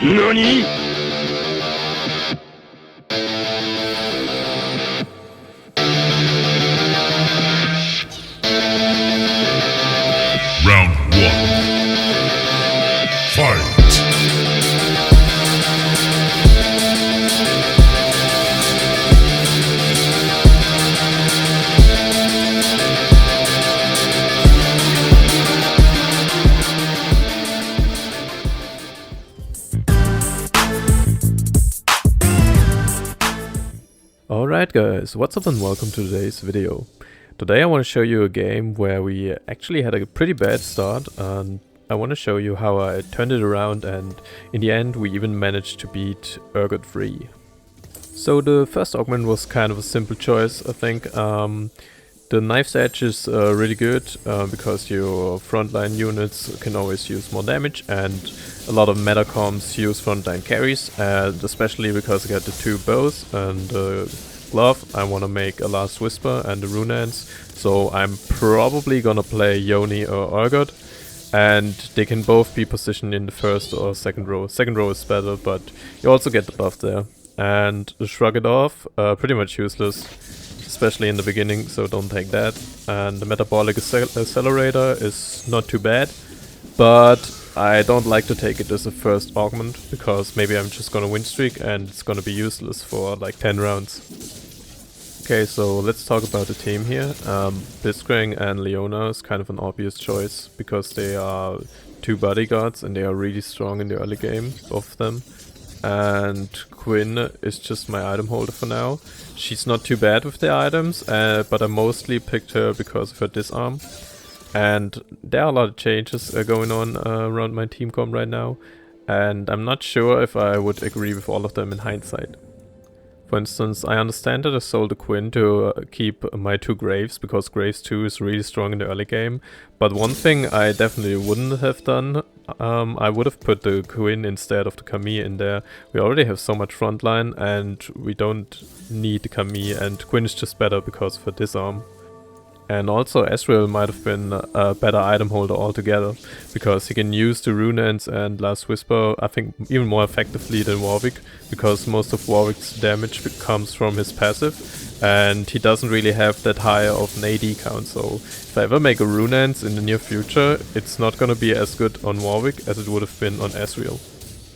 NANI?! Round 1. Fight! Alright guys, what's up and welcome to today's video. Today I want to show you a game where we actually had a pretty bad start, and I want to show you how I turned it around, and in the end we even managed to beat Urgot free. So the first augment was kind of a simple choice, I think. The knife's edge is really good because your frontline units can always use more damage, and a lot of meta comps use frontline carries, and especially because I got the two bows and the glove, I want to make a Last Whisper and the Runans, so I'm probably gonna play YONE or Urgot, and they can both be positioned in the first or second row. Second row is better, but you also get the buff there. And Shrug It Off, pretty much useless, especially in the beginning, so don't take that. And the Metabolic Accelerator is not too bad, but I don't like to take it as a first augment, because maybe I'm just gonna win streak and it's gonna be useless for like 10 rounds. Okay, so let's talk about the team here. Blitzcrank and Leona is kind of an obvious choice, because they are two bodyguards and they are really strong in the early game, both of them. And Quinn is just my item holder for now. She's not too bad with the items, but I mostly picked her because of her disarm. And there are a lot of changes going on around my team comp right now, and I'm not sure if I would agree with all of them in hindsight. For instance, I understand that I sold a Quinn to keep my two Graves, because Graves 2 is really strong in the early game, but one thing I definitely wouldn't have done, I would have put the Quinn instead of the Camille in there. We already have so much frontline and we don't need the Camille, and Quinn is just better because of her disarm. And also Ezreal might have been a better item holder altogether, because he can use the Runans and Last Whisper, I think, even more effectively than Warwick, because most of Warwick's damage comes from his passive, and he doesn't really have that high of an AD count, so if I ever make a Runans in the near future, it's not gonna be as good on Warwick as it would have been on Ezreal.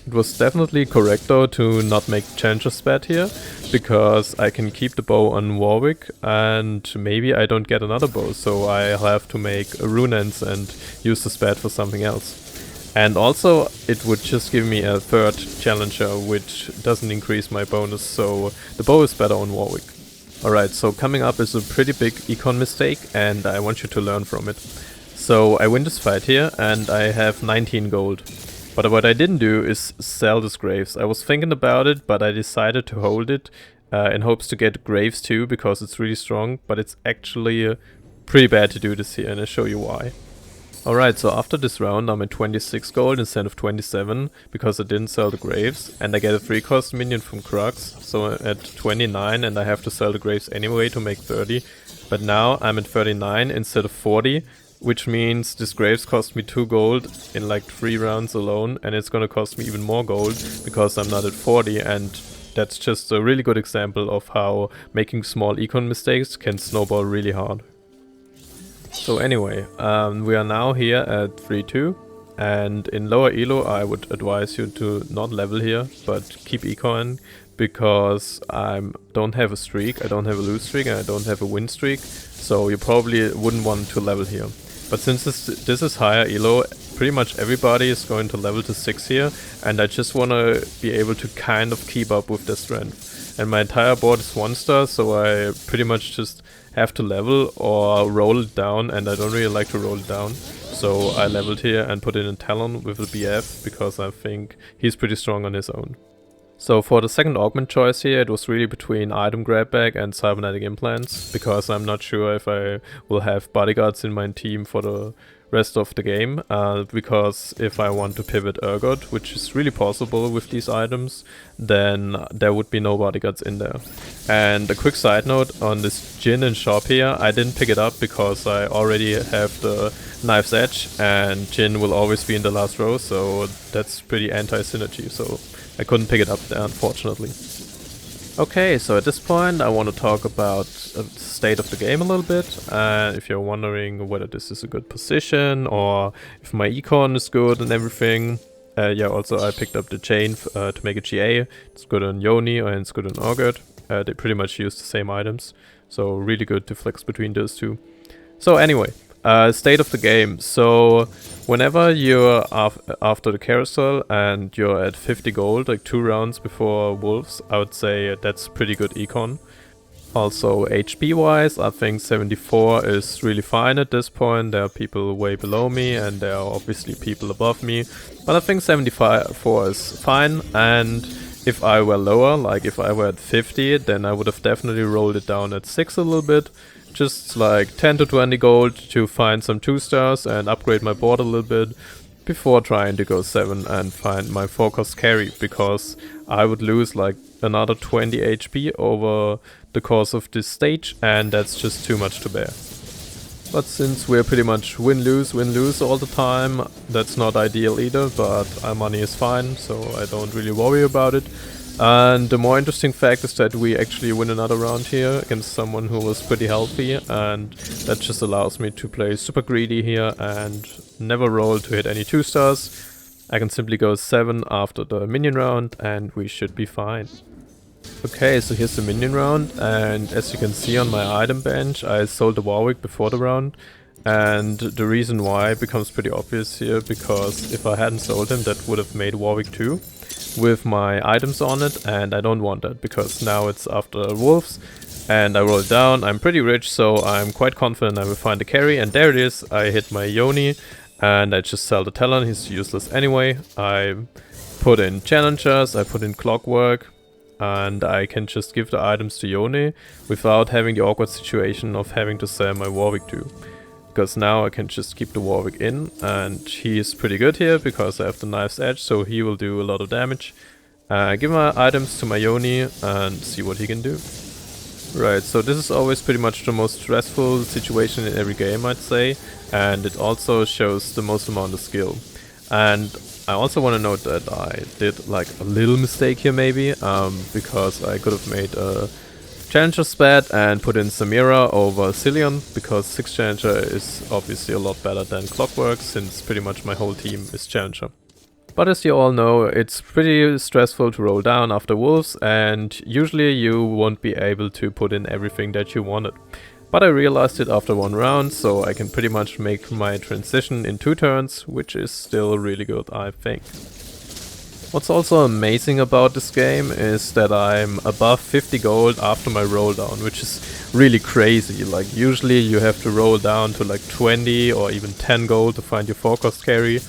It was definitely correct though to not make Challenger Spat here, because I can keep the bow on Warwick and maybe I don't get another bow, so I'll have to make a Runans and use the Spat for something else. And also it would just give me a third Challenger, which doesn't increase my bonus, so the bow is better on Warwick. Alright, so coming up is a pretty big econ mistake and I want you to learn from it. So I win this fight here and I have 19 gold. But what I didn't do is sell this Graves. I was thinking about it, but I decided to hold it in hopes to get Graves too, because it's really strong, but it's actually pretty bad to do this here, and I'll show you why. Alright, so after this round I'm at 26 gold instead of 27, because I didn't sell the Graves, and I get a 3-cost minion from Crux, so I'm at 29 and I have to sell the Graves anyway to make 30. But now I'm at 39 instead of 40, which means this Graves cost me 2 gold in like 3 rounds alone, and it's gonna cost me even more gold because I'm not at 40, and that's just a really good example of how making small econ mistakes can snowball really hard. So anyway, we are now here at 3-2, and in lower elo I would advise you to not level here, but keep econ, because I don't have a streak, I don't have a lose streak, and I don't have a win streak, so you probably wouldn't want to level here. But since this is higher elo, pretty much everybody is going to level to 6 here, and I just want to be able to kind of keep up with their strength. And my entire board is 1-star, so I pretty much just have to level or roll it down, and I don't really like to roll it down. So I leveled here and put in a Talon with a BF, because I think he's pretty strong on his own. So for the second augment choice here, it was really between item grab bag and cybernetic implants, because I'm not sure if I will have bodyguards in my team for the rest of the game, because if I want to pivot Urgot, which is really possible with these items, then there would be no bodyguards in there. And a quick side note on this Jhin and shop here, I didn't pick it up because I already have the Knife's Edge, and Jin will always be in the last row, so that's pretty anti-synergy, so I couldn't pick it up there, unfortunately. Okay, so at this point I want to talk about the state of the game a little bit. If you're wondering whether this is a good position or if my econ is good and everything. Yeah, also I picked up the chain to make a GA. It's good on YONE and it's good on augment. They pretty much use the same items, so really good to flex between those two. So anyway, state of the game. So whenever you're after the carousel and you're at 50 gold, like 2 rounds before wolves, I would say that's pretty good econ. Also HP wise, I think 74 is really fine at this point. There are people way below me and there are obviously people above me, but I think 74 is fine. And if I were lower, like if I were at 50, then I would have definitely rolled it down at 6 a little bit. Just like 10 to 20 gold to find some 2 stars and upgrade my board a little bit before trying to go 7 and find my 4-cost carry, because I would lose like another 20 HP over the course of this stage, and that's just too much to bear. But since we're pretty much win-lose all the time, that's not ideal either, but our money is fine, so I don't really worry about it. And the more interesting fact is that we actually win another round here against someone who was pretty healthy, and that just allows me to play super greedy here and never roll to hit any 2 stars. I can simply go 7 after the minion round and we should be fine. Okay, so here's the minion round, and as you can see on my item bench, I sold the Warwick before the round. And the reason why becomes pretty obvious here, because if I hadn't sold him, that would have made Warwick 2 with my items on it, and I don't want that because now it's after wolves and I roll it down. I'm pretty rich, so I'm quite confident I will find the carry, and there it is. I hit my YONE and I just sell the Talon. He's useless anyway. I put in challengers, I put in clockwork, and I can just give the items to YONE without having the awkward situation of having to sell my Warwick too. Because now I can just keep the Warwick in, and he's pretty good here because I have the Knife's Edge, so he will do a lot of damage. Give my items to my YONE and see what he can do. Right, so this is always pretty much the most stressful situation in every game, I'd say, and it also shows the most amount of skill. And I also want to note that I did like a little mistake here maybe, because I could have made a Challenger spat and put in Samira over Cillian, because 6 Challenger is obviously a lot better than Clockwork, since pretty much my whole team is Challenger. But as you all know, it's pretty stressful to roll down after wolves, and usually you won't be able to put in everything that you wanted. But I realized it after 1 round, so I can pretty much make my transition in 2 turns, which is still really good, I think. What's also amazing about this game is that I'm above 50 gold after my roll down, which is really crazy. Like usually you have to roll down to like 20 or even 10 gold to find your 4-cost carry.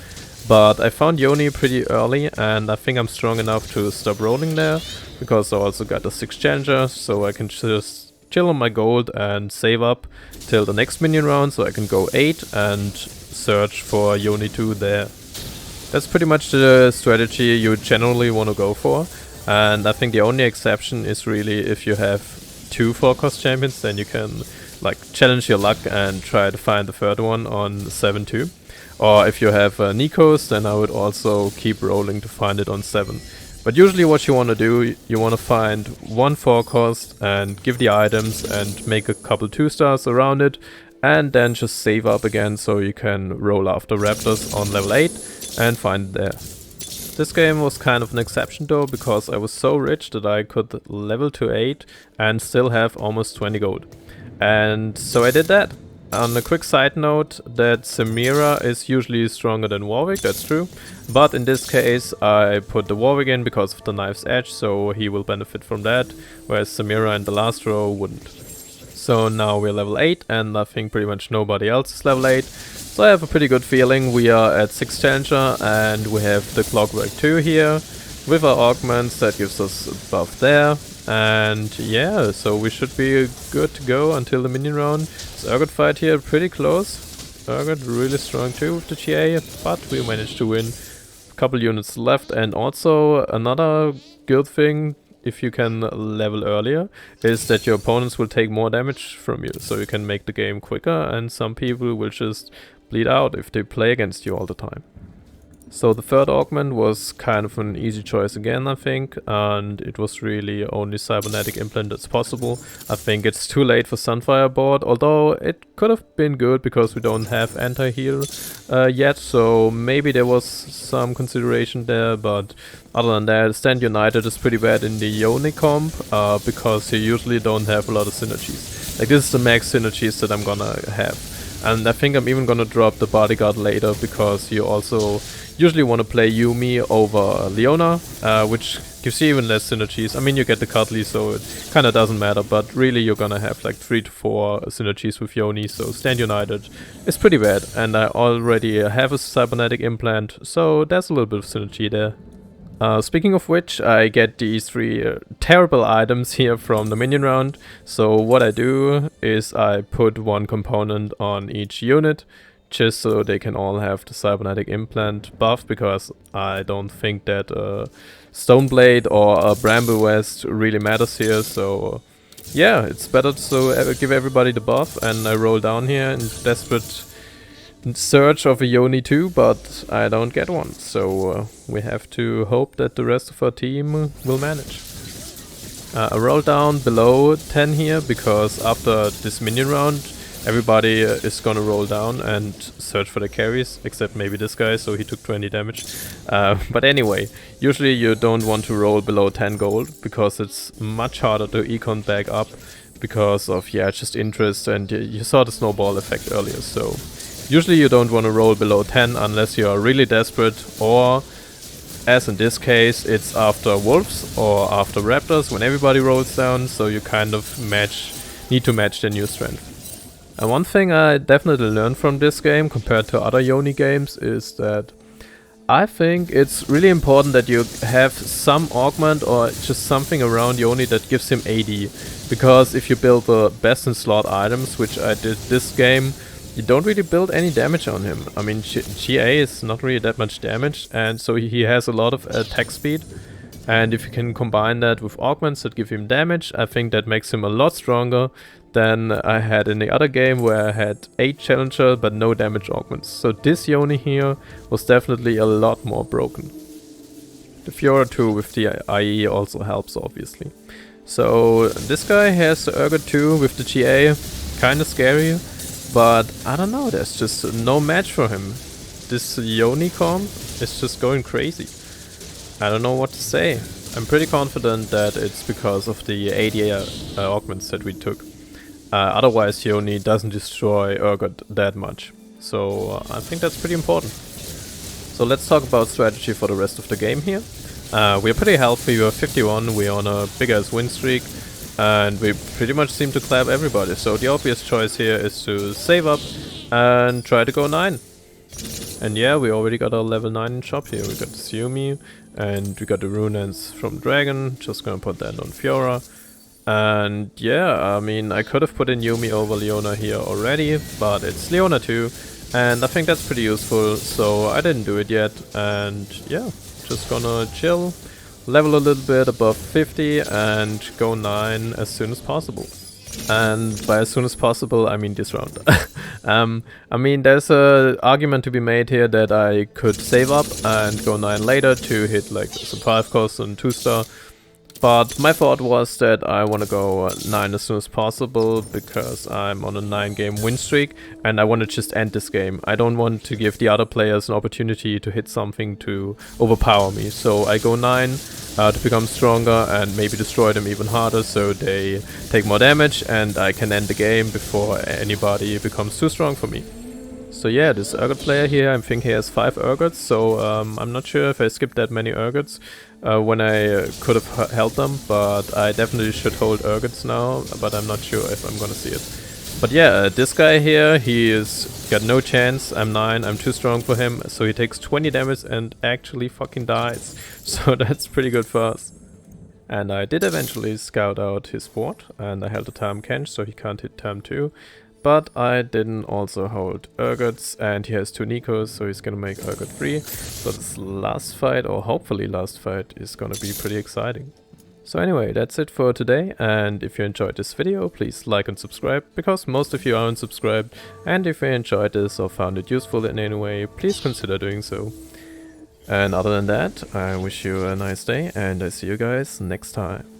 But I found YONE pretty early, and I think I'm strong enough to stop rolling there, because I also got a 6 Challenger, so I can just chill on my gold and save up till the next minion round, so I can go 8 and search for YONE 2 there. That's pretty much the strategy you generally want to go for, and I think the only exception is really if you have 2 4-cost champions, then you can like challenge your luck and try to find the third one on 7-2. Or if you have Nikos, then I would also keep rolling to find it on 7. But usually what you want to do, you want to find 1 4-cost and give the items and make a couple 2 stars around it, and then just save up again so you can roll after Raptors on level 8 and find it there. This game was kind of an exception though, because I was so rich that I could level to 8 and still have almost 20 gold. And so I did that. On a quick side note, that Samira is usually stronger than Warwick, that's true. But in this case I put the Warwick in because of the Knife's Edge, so he will benefit from that, whereas Samira in the last row wouldn't. So now we're level 8, and I think pretty much nobody else is level 8. So I have a pretty good feeling. We are at 6 Challenger, and we have the Clockwork 2 here with our augments that gives us a buff there. And yeah, so we should be good to go until the minion round. This Urgot fight here pretty close. Urgot really strong too with the GA, but we managed to win. A couple units left, and also another good thing, if you can level earlier, is that your opponents will take more damage from you, so you can make the game quicker, and some people will just bleed out if they play against you all the time. So the third augment was kind of an easy choice again, I think, and it was really only cybernetic implant that's possible. I think it's too late for Sunfire board, although it could have been good because we don't have anti-heal yet, so maybe there was some consideration there, but other than that, Stand United is pretty bad in the YONE comp, because you usually don't have a lot of synergies. Like, this is the max synergies that I'm gonna have. And I think I'm even gonna drop the bodyguard later because you also usually want to play Yumi over Leona, which gives you even less synergies. I mean, you get the Cuddly, so it kind of doesn't matter, but really you're gonna have like 3 to 4 synergies with Yoni, so Stand United is pretty bad. And I already have a cybernetic implant, so there's a little bit of synergy there. Speaking of which, I get these 3 terrible items here from the minion round. So what I do is I put 1 component on each unit, just so they can all have the cybernetic implant buff, because I don't think that Stoneblade or a Bramble West really matters here. So yeah, it's better to give everybody the buff, and I roll down here in desperate search of a Yoni 2, but I don't get one, so we have to hope that the rest of our team will manage. I roll down below 10 here, because after this minion round everybody is gonna roll down and search for the carries, except maybe this guy, so he took 20 damage. But anyway, usually you don't want to roll below 10 gold, because it's much harder to econ back up because of, yeah, just interest, and you saw the snowball effect earlier, so usually you don't want to roll below 10 unless you are really desperate, or as in this case, it's after wolves or after raptors when everybody rolls down, so you kind of need to match their new strength. And one thing I definitely learned from this game compared to other Yoni games is that I think it's really important that you have some augment or just something around Yoni that gives him AD, because if you build the best in slot items, which I did this game, you don't really build any damage on him. I mean, GA is not really that much damage, and so he has a lot of attack speed. And if you can combine that with augments that give him damage, I think that makes him a lot stronger than I had in the other game, where I had 8 challenger but no damage augments. So this Yoni here was definitely a lot more broken. The Fiora 2 with the IE also helps, obviously. So this guy has the Urgot 2 with the GA, kinda scary. But I don't know, there's just no match for him. This Yoni comp is just going crazy. I don't know what to say. I'm pretty confident that it's because of the AD augments that we took. Otherwise Yoni doesn't destroy Urgot that much. So I think that's pretty important. So let's talk about strategy for the rest of the game here. We're pretty healthy, we're 51, we're on a big ass win streak. And we pretty much seem to clap everybody, so the obvious choice here is to save up and try to go 9. And yeah, we already got our level 9 in shop here. We got the Xiumi, and we got the Runes from Dragon, just gonna put that on Fiora. And yeah, I mean, I could have put in Yumi over Leona here already, but it's Leona 2, and I think that's pretty useful, so I didn't do it yet. And yeah, just gonna chill, level a little bit above 50 and go 9 as soon as possible. And by as soon as possible, I mean this round. I mean, there's a argument to be made here that I could save up and go 9 later to hit like some 5 cost and 2-star. But my thought was that I want to go 9 as soon as possible, because I'm on a 9-game win streak and I want to just end this game. I don't want to give the other players an opportunity to hit something to overpower me. So I go 9 to become stronger and maybe destroy them even harder, so they take more damage and I can end the game before anybody becomes too strong for me. So yeah, this Urgot player here, I think he has 5 Urgots, so I'm not sure if I skipped that many Urgots when I could have held them, but I definitely should hold Urgots now, but I'm not sure if I'm gonna see it. But yeah, this guy here, he is got no chance. I'm 9, I'm too strong for him, so he takes 20 damage and actually fucking dies. So that's pretty good for us. And I did eventually scout out his board, and I held the Tam Kench, so he can't hit Tam 2. But I didn't also hold Urgots, and he has 2 Nikos, so he's gonna make Urgot 3. So this last fight, or hopefully last fight, is gonna be pretty exciting. So anyway, that's it for today, and if you enjoyed this video, please like and subscribe, because most of you aren't subscribed, and if you enjoyed this or found it useful in any way, please consider doing so. And other than that, I wish you a nice day, and I see you guys next time.